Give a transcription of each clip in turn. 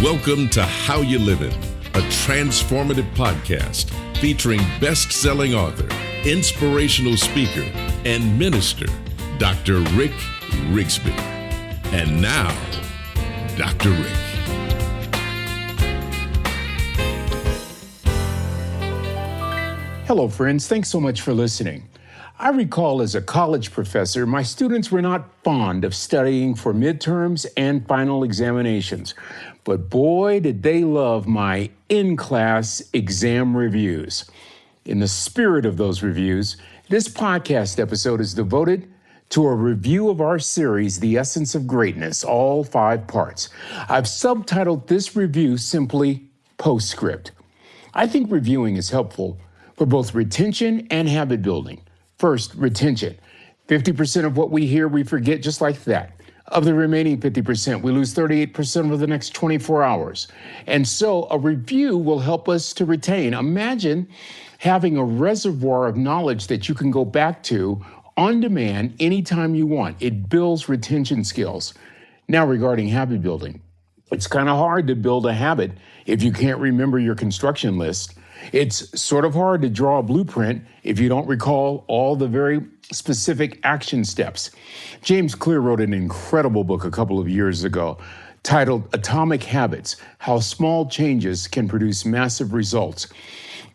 Welcome to How You Livin', a transformative podcast featuring best-selling author, inspirational speaker, and minister, Dr. Rick Rigsby. And now, Dr. Rick. Hello, friends. Thanks so much for listening. I recall as a college professor, my students were not fond of studying for midterms and final examinations. But boy, did they love my in-class exam reviews. In the spirit of those reviews, this podcast episode is devoted to a review of our series, The Essence of Greatness, all 5 parts. I've subtitled this review simply Postscript. I think reviewing is helpful for both retention and habit building. First, retention. 50% of what we hear, we forget just like that. Of the remaining 50%, we lose 38% over the next 24 hours. And so a review will help us to retain. Imagine having a reservoir of knowledge that you can go back to on demand anytime you want. It builds retention skills. Now, regarding habit building, it's kind of hard to build a habit if you can't remember your construction list. It's sort of hard to draw a blueprint if you don't recall all the very specific action steps. James Clear wrote an incredible book a couple of years ago titled Atomic Habits: How Small Changes Can Produce Massive Results.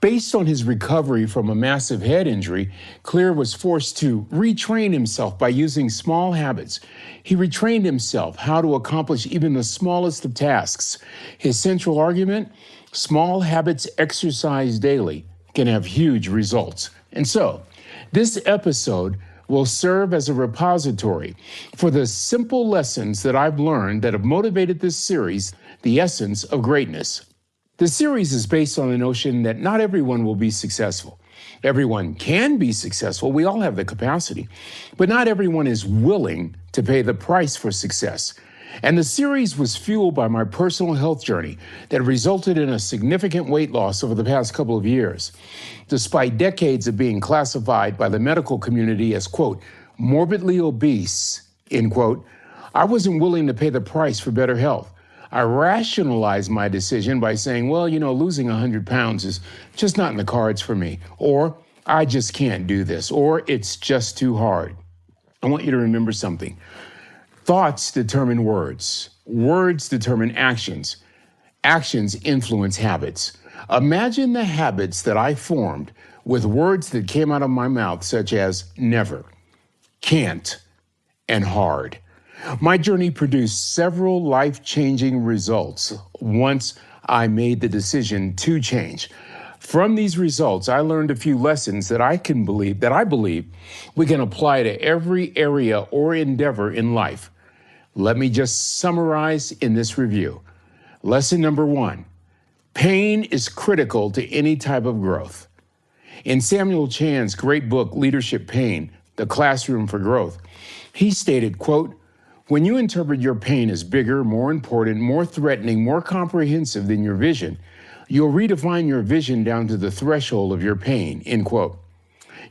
Based on his recovery from a massive head injury, Clear was forced to retrain himself by using small habits. He retrained himself how to accomplish even the smallest of tasks. His central argument: small habits exercised daily can have huge results. And so, this episode will serve as a repository for the simple lessons that I've learned that have motivated this series, The Essence of Greatness. The series is based on the notion that not everyone will be successful. Everyone can be successful. We all have the capacity, but not everyone is willing to pay the price for success. And the series was fueled by my personal health journey that resulted in a significant weight loss over the past couple of years. Despite decades of being classified by the medical community as, quote, morbidly obese, end quote, I wasn't willing to pay the price for better health. I rationalized my decision by saying, well, losing 100 pounds is just not in the cards for me, or I just can't do this, or it's just too hard. I want you to remember something. Thoughts determine words. Words determine actions. Actions influence habits. Imagine the habits that I formed with words that came out of my mouth, such as never, can't, and hard. My journey produced several life-changing results once I made the decision to change. From these results, I learned a few lessons that I believe we can apply to every area or endeavor in life. Let me just summarize in this review. Lesson number 1, pain is critical to any type of growth. In Samuel Chan's great book, Leadership Pain, The Classroom for Growth, he stated, quote, when you interpret your pain as bigger, more important, more threatening, more comprehensive than your vision, you'll redefine your vision down to the threshold of your pain, end quote.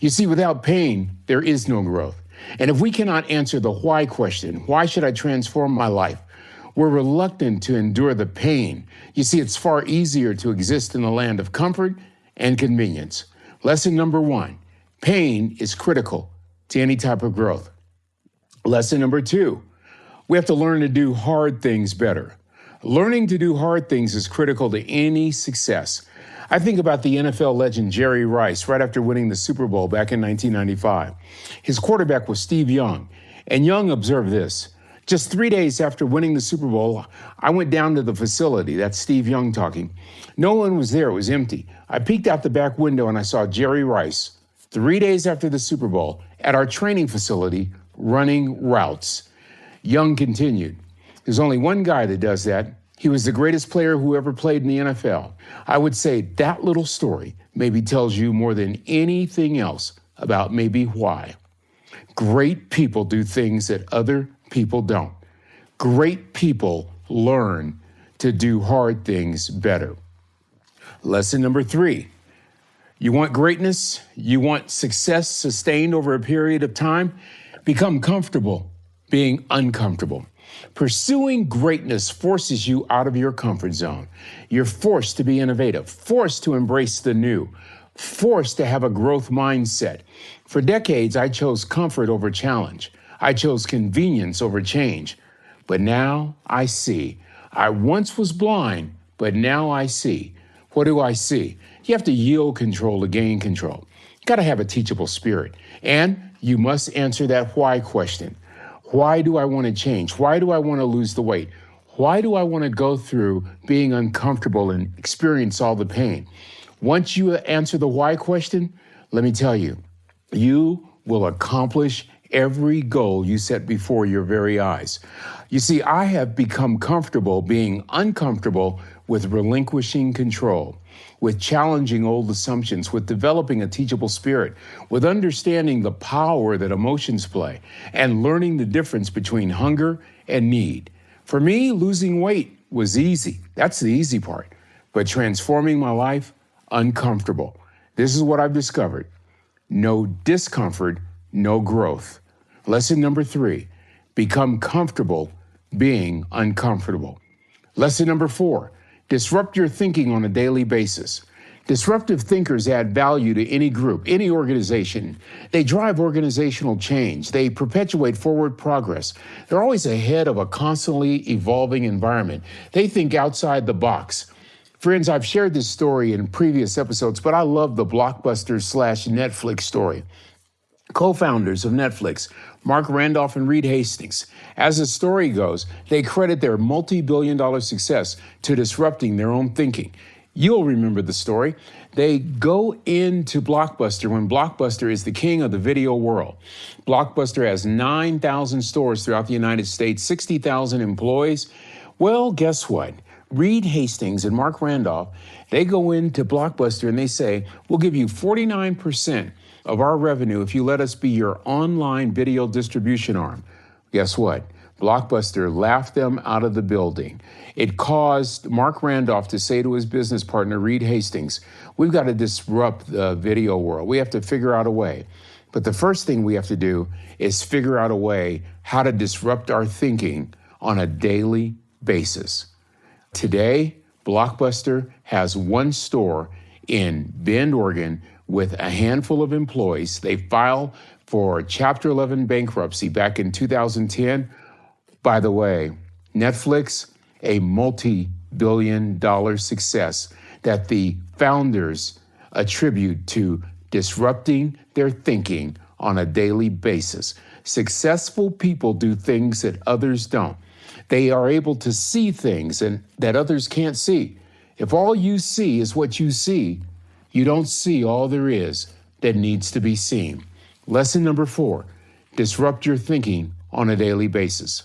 You see, without pain, there is no growth. And if we cannot answer the why question, why should I transform my life? We're reluctant to endure the pain. You see, it's far easier to exist in the land of comfort and convenience. Lesson number 1, pain is critical to any type of growth. Lesson number 2, we have to learn to do hard things better. Learning to do hard things is critical to any success. I think about the NFL legend Jerry Rice right after winning the Super Bowl back in 1995. His quarterback was Steve Young, and Young observed this. Just 3 days after winning the Super Bowl, I went down to the facility. That's Steve Young talking. No one was there. It was empty. I peeked out the back window and I saw Jerry Rice, 3 days after the Super Bowl, at our training facility running routes. Young continued, there's only one guy that does that. He was the greatest player who ever played in the NFL. I would say that little story maybe tells you more than anything else about maybe why. Great people do things that other people don't. Great people learn to do hard things better. Lesson number 3, you want greatness? You want success sustained over a period of time? Become comfortable being uncomfortable. Pursuing greatness forces you out of your comfort zone. You're forced to be innovative, forced to embrace the new, forced to have a growth mindset. For decades, I chose comfort over challenge. I chose convenience over change. But now I see. I once was blind, but now I see. What do I see? You have to yield control to gain control. You got to have a teachable spirit. And you must answer that why question. Why do I want to change? Why do I want to lose the weight? Why do I want to go through being uncomfortable and experience all the pain? Once you answer the why question, let me tell you, you will accomplish every goal you set before your very eyes. You see, I have become comfortable being uncomfortable with relinquishing control, with challenging old assumptions, with developing a teachable spirit, with understanding the power that emotions play, and learning the difference between hunger and need. For me, losing weight was easy. That's the easy part. But transforming my life, uncomfortable. This is what I've discovered. No discomfort, no growth. Lesson number 3, become comfortable being uncomfortable. Lesson number 4, disrupt your thinking on a daily basis. Disruptive thinkers add value to any group, any organization. They drive organizational change. They perpetuate forward progress. They're always ahead of a constantly evolving environment. They think outside the box. Friends, I've shared this story in previous episodes, but I love the Blockbuster/Netflix story. Co-founders of Netflix, Mark Randolph and Reed Hastings. As the story goes, they credit their multi-billion-dollar success to disrupting their own thinking. You'll remember the story. They go into Blockbuster when Blockbuster is the king of the video world. Blockbuster has 9,000 stores throughout the United States, 60,000 employees. Well, guess what? Reed Hastings and Mark Randolph, they go into Blockbuster and they say, we'll give you 49% of our revenue if you let us be your online video distribution arm. Guess what? Blockbuster laughed them out of the building. It caused Mark Randolph to say to his business partner, Reed Hastings, we've got to disrupt the video world. We have to figure out a way. But the first thing we have to do is figure out a way how to disrupt our thinking on a daily basis. Today, Blockbuster has one store in Bend, Oregon, with a handful of employees. They filed for Chapter 11 bankruptcy back in 2010. By the way, Netflix, a multi-billion-dollar success that the founders attribute to disrupting their thinking on a daily basis. Successful people do things that others don't. They are able to see things that others can't see. If all you see is what you see, you don't see all there is that needs to be seen. Lesson number 4, disrupt your thinking on a daily basis.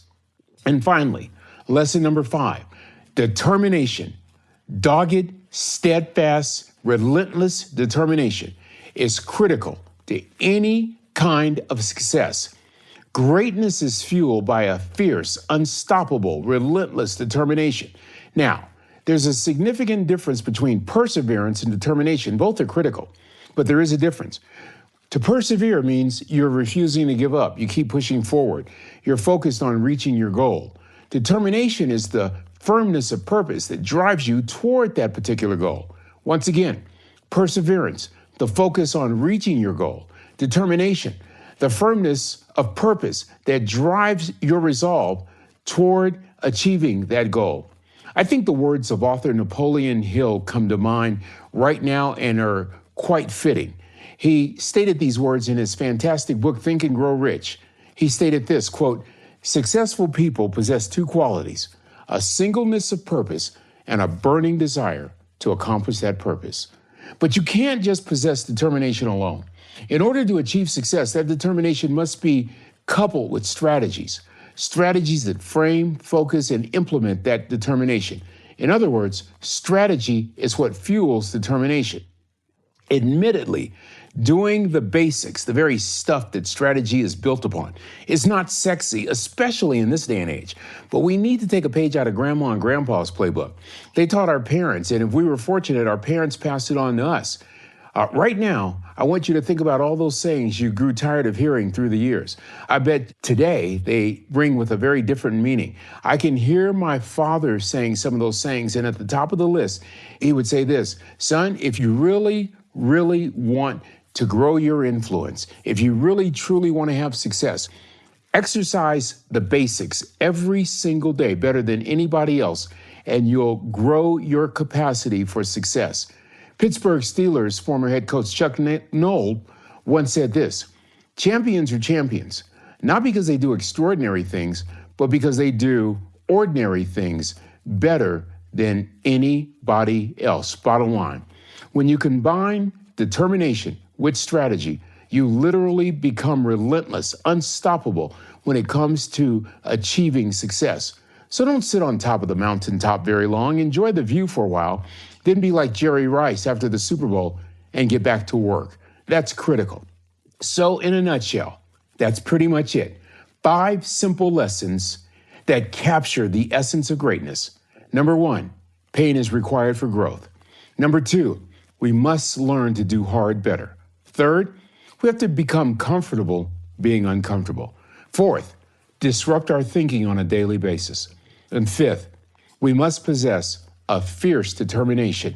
And finally, lesson number 5, determination. Dogged, steadfast, relentless determination is critical to any kind of success. Greatness is fueled by a fierce, unstoppable, relentless determination. Now, there's a significant difference between perseverance and determination. Both are critical, but there is a difference. To persevere means you're refusing to give up. You keep pushing forward. You're focused on reaching your goal. Determination is the firmness of purpose that drives you toward that particular goal. Once again, perseverance, the focus on reaching your goal. Determination, the firmness of purpose that drives your resolve toward achieving that goal. I think the words of author Napoleon Hill come to mind right now and are quite fitting. He stated these words in his fantastic book, Think and Grow Rich. He stated this, quote, successful people possess 2 qualities, a singleness of purpose and a burning desire to accomplish that purpose. But you can't just possess determination alone. In order to achieve success, that determination must be coupled with strategies that frame, focus, and implement that determination. In other words, strategy is what fuels determination. Admittedly, doing the basics, the very stuff that strategy is built upon, is not sexy, especially in this day and age. But we need to take a page out of Grandma and Grandpa's playbook. They taught our parents, and if we were fortunate, our parents passed it on to us. Right now, I want you to think about all those sayings you grew tired of hearing through the years. I bet today they ring with a very different meaning. I can hear my father saying some of those sayings, and at the top of the list, he would say this: son, if you really, really want to grow your influence, if you really, truly want to have success, exercise the basics every single day better than anybody else, and you'll grow your capacity for success. Pittsburgh Steelers former head coach Chuck Noll once said this: champions are champions, not because they do extraordinary things, but because they do ordinary things better than anybody else. Bottom line, when you combine determination with strategy, you literally become relentless, unstoppable when it comes to achieving success. So don't sit on top of the mountaintop very long. Enjoy the view for a while. Then be like Jerry Rice after the Super Bowl and get back to work. That's critical. So in a nutshell, that's pretty much it. 5 simple lessons that capture the essence of greatness. Number 1, pain is required for growth. Number 2, we must learn to do hard better. Third, we have to become comfortable being uncomfortable. Fourth, disrupt our thinking on a daily basis. And fifth, we must possess a fierce determination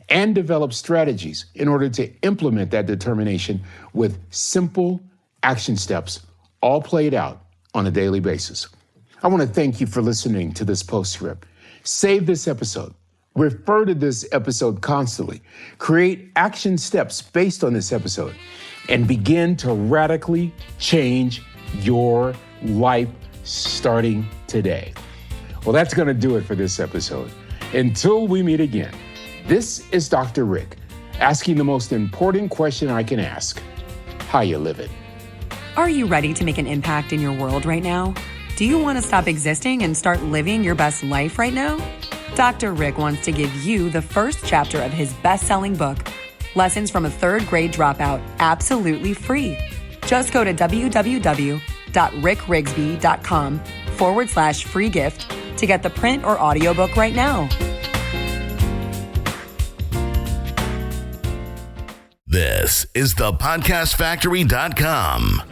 and develop strategies in order to implement that determination with simple action steps, all played out on a daily basis. I want to thank you for listening to this Postscript. Save this episode. Refer to this episode constantly. Create action steps based on this episode and begin to radically change your life starting today. Well, that's going to do it for this episode. Until we meet again, this is Dr. Rick asking the most important question I can ask: how you living? Are you ready to make an impact in your world right now? Do you want to stop existing and start living your best life right now? Dr. Rick wants to give you the first chapter of his best-selling book, Lessons from a Third Grade Dropout, absolutely free. Just go to www.rickrigsby.com/free gift to get the print or audiobook right now. This is the podcastfactory.com.